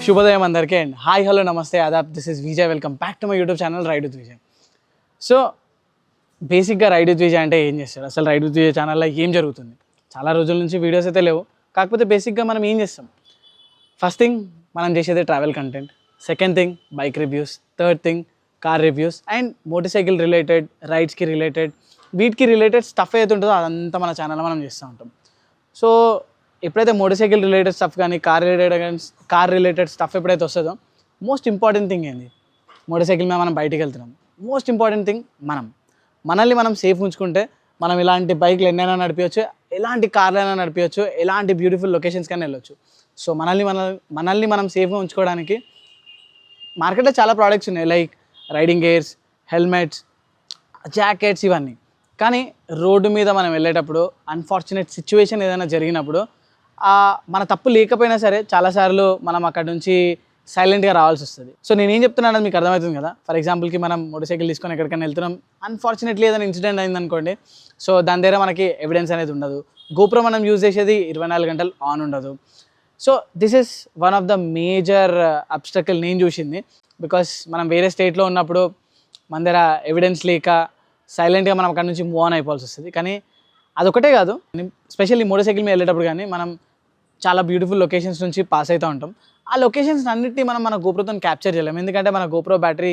శుభోదయం అందరికీ and hi hello namaste adaab this is Vijay welcome back to my YouTube channel ride with Vijay. So బేసిక్గా ride with Vijay అంటే ఏం చేస్తాడు, అసలు రైడ్ విత్ విజయ్ ఛానల్లో ఏం జరుగుతుంది? చాలా రోజుల నుంచి వీడియోస్ అయితే లేవు, కాకపోతే బేసిక్గా మనం ఏం చేస్తాం? ఫస్ట్ థింగ్ మనం చేసేది travel content, second thing bike reviews, third thing car reviews and motor cycle related, రైడ్స్కి రిలేటెడ్, వీటికి రిలేటెడ్ స్టఫ్ ఏదైతే ఉంటుందో అదంతా మన ఛానల్లో మనం చేస్తూ ఉంటాం. సో ఎప్పుడైతే మోటార్ సైకిల్ రిలేటెడ్ స్టఫ్ కానీ కార్ రిలేటెడ్ స్టఫ్ ఎప్పుడైతే వస్తుందో, మోస్ట్ ఇంపార్టెంట్ థింగ్ ఏంది? మోటార్ సైకిల్ మీద మనం బయటికి వెళ్తున్నాం, మోస్ట్ ఇంపార్టెంట్ థింగ్ మనల్ని మనం సేఫ్ ఉంచుకుంటే మనం ఇలాంటి బైక్లు ఎన్నైనా నడిపించవచ్చు, ఎలాంటి కార్లైనా నడిపించవచ్చు, ఎలాంటి బ్యూటిఫుల్ లొకేషన్స్ కానీ వెళ్ళొచ్చు. సో మనల్ని మనం సేఫ్గా ఉంచుకోవడానికి మార్కెట్లో చాలా ప్రోడక్ట్స్ ఉన్నాయి, like riding gears, helmets, jackets, ఇవన్నీ. కానీ రోడ్డు మీద మనం వెళ్ళేటప్పుడు అన్ఫార్చునేట్ సిచ్యువేషన్ ఏదైనా జరిగినప్పుడు మన తప్పు లేకపోయినా సరే చాలాసార్లు మనం అక్కడ నుంచి సైలెంట్గా రావాల్సి వస్తుంది. సో నేనేం చెప్తున్నానని మీకు అర్థమవుతుంది కదా. ఫర్ ఎగ్జాంపుల్కి మనం మోటార్ సైకిల్ తీసుకొని ఎక్కడికైనా వెళ్తున్నాం, అన్ఫార్చునేట్లీ ఏదైనా ఇన్సిడెంట్ అయిందనుకోండి, సో దాని దగ్గర మనకి ఎవిడెన్స్ అనేది ఉండదు. గోప్రో మనం యూజ్ చేసేది 24 గంటలు ఆన్ ఉండదు. So this is one of the major obstacle నేను చూసింది. బికాస్ మనం వేరే స్టేట్లో ఉన్నప్పుడు మన దగ్గర ఎవిడెన్స్ లేక సైలెంట్గా మనం అక్కడ నుంచి మూవ్ ఆన్ అయిపోవాల్సి వస్తుంది. కానీ అదొకటే కాదు, స్పెషల్లీ మోటార్ సైకిల్ మీద వెళ్ళేటప్పుడు కానీ మనం చాలా బ్యూటిఫుల్ లొకేషన్స్ నుంచి పాస్ అవుతూ ఉంటాం. ఆ లొకేషన్స్ అన్నింటినీ మనం మన గోప్రోతో క్యాప్చర్ చేయలేము, ఎందుకంటే మన గోప్రో బ్యాటరీ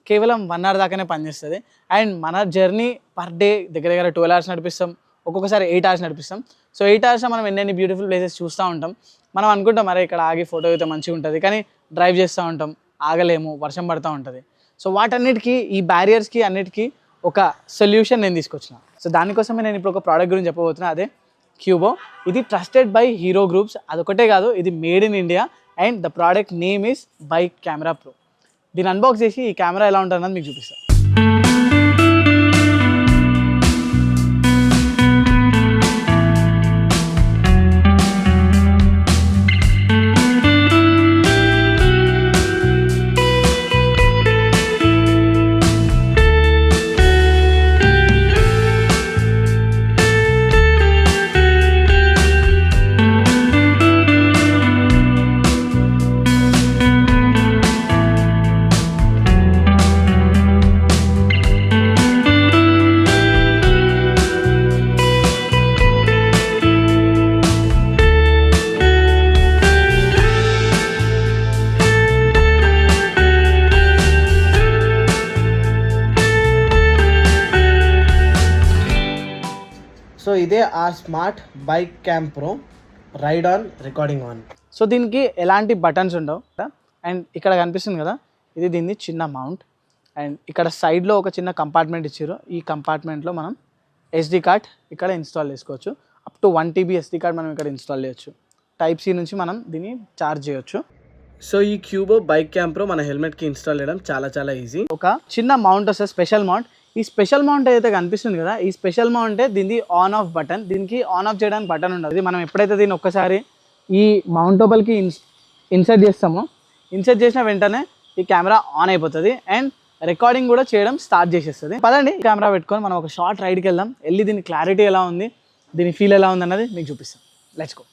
కేవలం 1 hour దాకానే పనిచేస్తుంది. అండ్ మన జర్నీ పర్ డే దగ్గర 12 hours నడిపిస్తాం, ఒక్కొక్కసారి 8 hours నడిపిస్తాం. సో 8 hours మనం ఎన్ని బ్యూటిఫుల్ ప్లేసెస్ చూస్తూ ఉంటాం. మనం అనుకుంటాం అరే ఇక్కడ ఆగి ఫోటో అయితే మంచిగా ఉంటుంది, కానీ డ్రైవ్ చేస్తూ ఉంటాం, ఆగలేము, వర్షం పడుతూ ఉంటుంది. సో వాటన్నిటికీ, ఈ బ్యారియర్స్కి అన్నిటికీ ఒక సొల్యూషన్ నేను తీసుకొచ్చిన. సో దానికోసమే నేను ఇప్పుడు ఒక ప్రోడక్ట్ గురించి చెప్పబోతున్నా, అదే క్యూబో. ఇది ట్రస్టెడ్ బై హీరో గ్రూప్స్. అదొకటే కాదు, ఇది made in India and the product name is bike camera pro. దీన్ని అన్బాక్స్ చేసి ఈ కెమెరా ఎలా ఉంటుందని మీకు చూపిస్తాను. సో ఇదే ఆ smart bike cam pro ride on recording on. So దీనికి ఎలాంటి బటన్స్ ఉండవు అండ్ ఇక్కడ కనిపిస్తుంది కదా, ఇది దీన్ని చిన్న మౌంట్. అండ్ ఇక్కడ సైడ్లో ఒక చిన్న కంపార్ట్మెంట్ ఇచ్చారు. ఈ కంపార్ట్మెంట్లో మనం SD కార్డ్ ఇక్కడ ఇన్స్టాల్ చేసుకోవచ్చు. Up to 1 TB SD card మనం ఇక్కడ ఇన్స్టాల్ చేయొచ్చు. Type-C నుంచి మనం దీన్ని ఛార్జ్ చేయొచ్చు. సో ఈ క్యూబో బైక్ క్యామ్ ప్రో మన హెల్మెట్కి ఇన్స్టాల్ చేయడం చాలా ఈజీ. ఒక చిన్న మౌంట్ వస్తుంది, స్పెషల్ మౌంట్. ఈ స్పెషల్ మౌంట్ అయితే కనిపిస్తుంది కదా, ఈ స్పెషల్ మౌంటే దీన్ని ఆన్ ఆఫ్ బటన్. దీనికి ఆన్ ఆఫ్ చేయడానికి బటన్ ఉండదు. ఇది మనం ఎప్పుడైతే దీన్ని ఒక్కసారి ఈ మౌంట్ లోపలికి ఇన్సర్ట్ చేస్తామో, ఇన్సర్ట్ చేసిన వెంటనే ఈ కెమెరా ఆన్ అయిపోతుంది అండ్ రికార్డింగ్ కూడా చేయడం స్టార్ట్ చేసేస్తుంది. పదండి కెమెరా పెట్టుకొని మనం ఒక షార్ట్ రైడ్కి వెళ్దాం. వెళ్ళి దీని క్లారిటీ ఎలా ఉంది, దీని ఫీల్ ఎలా ఉంది అన్నది మీకు చూపిస్తాం. Let's go.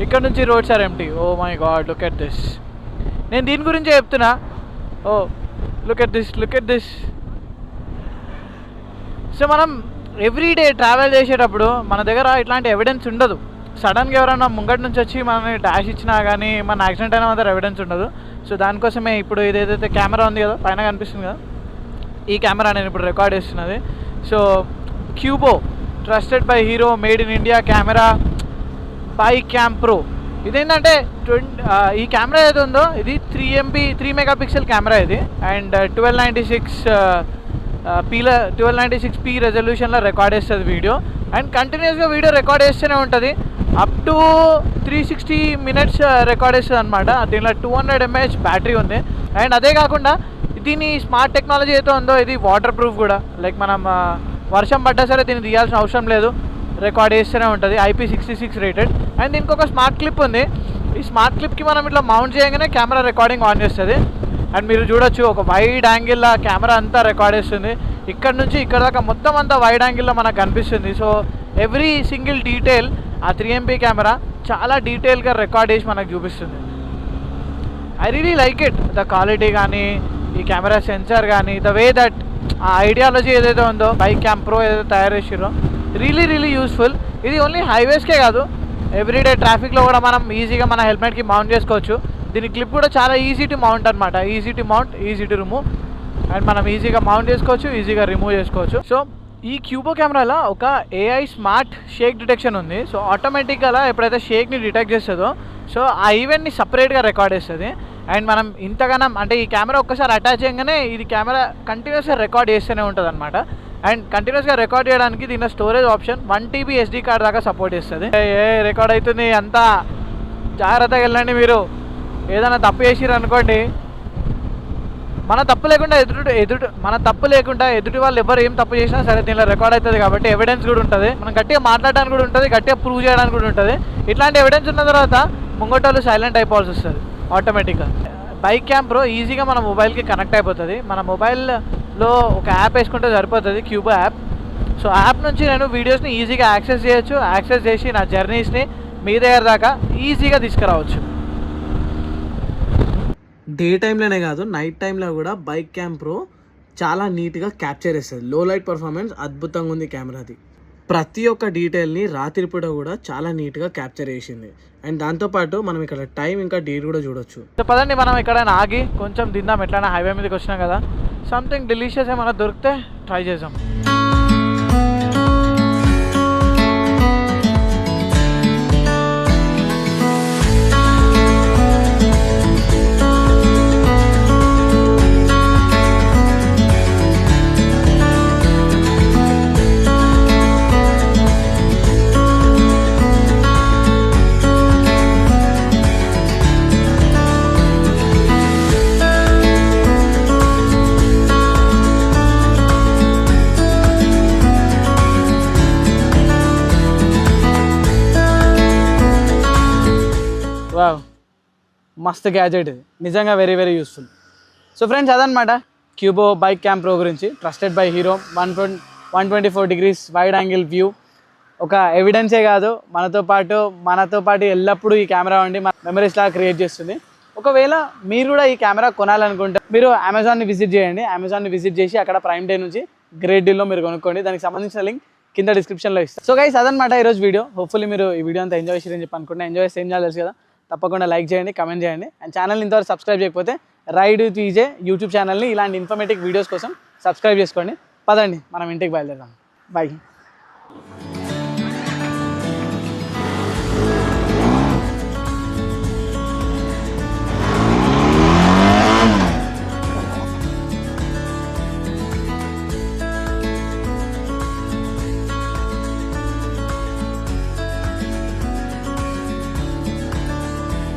ఇక్కడ నుంచి roads are empty. Oh my god, look at this. నేను దీని గురించే చెప్తున్నా. Oh look at this. So మనం ఎవ్రీడే ట్రావెల్ చేసేటప్పుడు మన దగ్గర ఇట్లాంటి ఎవిడెన్స్ ఉండదు. సడన్గా ఎవరైనా ముంగటి నుంచి వచ్చి మనని డాష్ ఇచ్చినా కానీ మన యాక్సిడెంట్ అయినా దగ్గర ఎవిడెన్స్ ఉండదు. సో దానికోసమే ఇప్పుడు ఇదేదైతే కెమెరా ఉంది కదా, పైన కనిపిస్తుంది కదా, ఈ కెమెరా నేను ఇప్పుడు రికార్డ్ చేస్తున్నది. So క్యూబో trusted by hero made in India camera bike cam pro. ఇదేంటంటే ఈ కెమెరా ఏది ఉందో ఇది 3 MP 3 MP కెమెరా ఇది. అండ్ 1296 1296p రెజల్యూషన్లో రికార్డ్ చేస్తుంది వీడియో. అండ్ కంటిన్యూస్గా వీడియో రికార్డ్ చేస్తూనే ఉంటుంది. అప్ టు 360 minutes రికార్డ్ చేస్తుంది అనమాట. దీనిలో 200 mAh బ్యాటరీ ఉంది. అండ్ అదే కాకుండా దీని స్మార్ట్ టెక్నాలజీ అయితే ఉందో ఇది వాటర్ ప్రూఫ్ కూడా. లైక్ మనం వర్షం పడ్డా సరే దీన్ని తీయాల్సిన అవసరం లేదు, రికార్డ్ చేస్తూనే ఉంటుంది. IP66 rated. అండ్ దీనికి ఒక స్మార్ట్ క్లిప్ ఉంది. ఈ స్మార్ట్ క్లిప్కి మనం ఇట్లా మౌంట్ చేయగానే కెమెరా రికార్డింగ్ ఆన్ చేస్తుంది. అండ్ మీరు చూడొచ్చు ఒక వైడ్ యాంగిల్లో కెమెరా అంతా రికార్డ్ చేస్తుంది. ఇక్కడ నుంచి ఇక్కడ దాకా మొత్తం అంతా వైడ్ యాంగిల్లో మనకు కనిపిస్తుంది. సో ఎవ్రీ సింగిల్ డీటెయిల్ ఆ 3MP కెమెరా చాలా డీటెయిల్గా రికార్డ్ చేసి మనకు చూపిస్తుంది. I really like it. The quality కానీ, ఈ కెమెరా సెన్సార్ కానీ, ద వే దట్ ఆ ఐడియాలజీ ఏదైతే ఉందో బైక్ క్యామ్ ప్రో ఏదైతే తయారు చేసిరో రియలీ యూస్ఫుల్. ఇది ఓన్లీ హైవేస్కే కాదు, ఎవ్రీడే ట్రాఫిక్లో కూడా మనం ఈజీగా మన హెల్మెట్కి మౌంట్ చేసుకోవచ్చు. దీని క్లిప్ కూడా చాలా ఈజీ టు మౌంట్ అనమాట. Easy to mount, easy to remove. And మనం ఈజీగా మౌంట్ చేసుకోవచ్చు, ఈజీగా రిమూవ్ చేసుకోవచ్చు. సో ఈ క్యూబో కెమెరాలో ఒక AI స్మార్ట్ షేక్ డిటెక్షన్ ఉంది. సో ఆటోమేటిక్గా ఎప్పుడైతే షేక్ని డిటెక్ట్ చేస్తుందో సో ఆ ఈవెంట్ని సపరేట్గా రికార్డ్ చేస్తుంది. అండ్ మనం ఇంతగానం అంటే ఈ కెమెరా ఒక్కసారి అటాచ్ చేయగానే ఇది కెమెరా కంటిన్యూస్గా రికార్డ్ చేస్తూనే ఉంటుంది అనమాట. అండ్ కంటిన్యూస్గా రికార్డ్ చేయడానికి దీని storage option 1TB SD card దాకా సపోర్ట్ చేస్తుంది. రికార్డ్ అవుతుంది, అంతా జాగ్రత్తగా వెళ్ళండి. మీరు ఏదైనా తప్పు చేసిరు అనుకోండి, మన తప్పు లేకుండా ఎదుటి వాళ్ళు ఎవరు ఏం తప్పు చేసినా సరే దీనిలో రికార్డ్ అవుతుంది. కాబట్టి ఎవిడెన్స్ కూడా ఉంటుంది, మనం గట్టిగా మాట్లాడడానికి కూడా ఉంటుంది, గట్టిగా ప్రూవ్ చేయడానికి కూడా ఉంటుంది. ఇట్లాంటి ఎవిడెన్స్ ఉన్న తర్వాత ముంగటోళ్ళు సైలెంట్ అయిపోవాల్సి వస్తుంది ఆటోమేటిక్గా. బైక్ క్యామ్ ప్రో ఈజీగా మన మొబైల్కి కనెక్ట్ అయిపోతుంది. మన మొబైల్లో ఒక యాప్ వేసుకుంటే సరిపోతుంది, క్యూబో యాప్. సో యాప్ నుంచి నేను వీడియోస్ని ఈజీగా యాక్సెస్ చేయొచ్చు. యాక్సెస్ చేసి నా జర్నీస్ని మీ దగ్గర దాకా ఈజీగా తీసుకురావచ్చు. డే టైంలోనే కాదు, నైట్ టైంలో కూడా బైక్ క్యామ్ ప్రో చాలా నీట్గా క్యాప్చర్ చేస్తుంది. లో లైట్ పర్ఫార్మెన్స్ అద్భుతంగా ఉంది కెమెరాది. ప్రతి ఒక్క డీటెయిల్ని రాత్రిపూట కూడా చాలా నీట్గా క్యాప్చర్ చేసింది. అండ్ దాంతోపాటు మనం ఇక్కడ టైం ఇంకా డేట్ కూడా చూడొచ్చు. పదండి మనం ఎక్కడైనా ఆగి కొంచెం తిందాం. ఎట్లైనా హైవే మీదకి వచ్చినాం కదా, సంథింగ్ డెలిషియస్ ఏమైనా దొరికితే ట్రై చేద్దాం. వావ్, మస్తు గ్యాజెట్ ఇది, నిజంగా వెరీ యూస్ఫుల్. సో ఫ్రెండ్స్ అదనమాట క్యూబో బైక్ క్యామ్ ప్రో గురించి. Trusted by hero, 124 degrees wide angle view. ఒక ఎవిడెన్సే కాదు, మనతో పాటు ఎల్లప్పుడూ ఈ కెమెరా ఉండి మన మెమరీస్ లాగా క్రియేట్ చేస్తుంది. ఒకవేళ మీరు కూడా ఈ కెమెరా కొనాలనుకుంటే మీరు అమెజాన్ని విజిట్ చేయండి. అమెజాన్ని విజిట్ చేసి అక్కడ ప్రైమ్ డే నుంచి గ్రేట్ డీల్లో మీరు కొనుక్కోండి. దానికి సంబంధించిన లింక్ కింద డిస్క్రిప్షన్లో ఇస్తాను. సో గైస్ అదనమాట ఈరోజు వీడియో. హోప్ఫుల్లీ మీరు ఈ వీడియో అంతా ఎంజాయ్ చేయాలని చెప్పి అనుకుంటున్నా. ఎంజాయ్ చేస్తే ఏం చేయాలి తెలుసు కదా, తప్పకుండా లైక్ చేయండి, కమెంట్ చేయండి. అండ్ ఛానల్ని ఇంతవరకు సబ్స్క్రైబ్ చేయకపోతే రైడ్ విత్ విజయ్ యూట్యూబ్ ఛానల్ని ఇలాంటి ఇన్ఫర్మేటివ్ వీడియోస్ కోసం సబ్స్క్రైబ్ చేసుకోండి. పదండి మనం ఇంటికి బయలుదేరాం. బాయ్.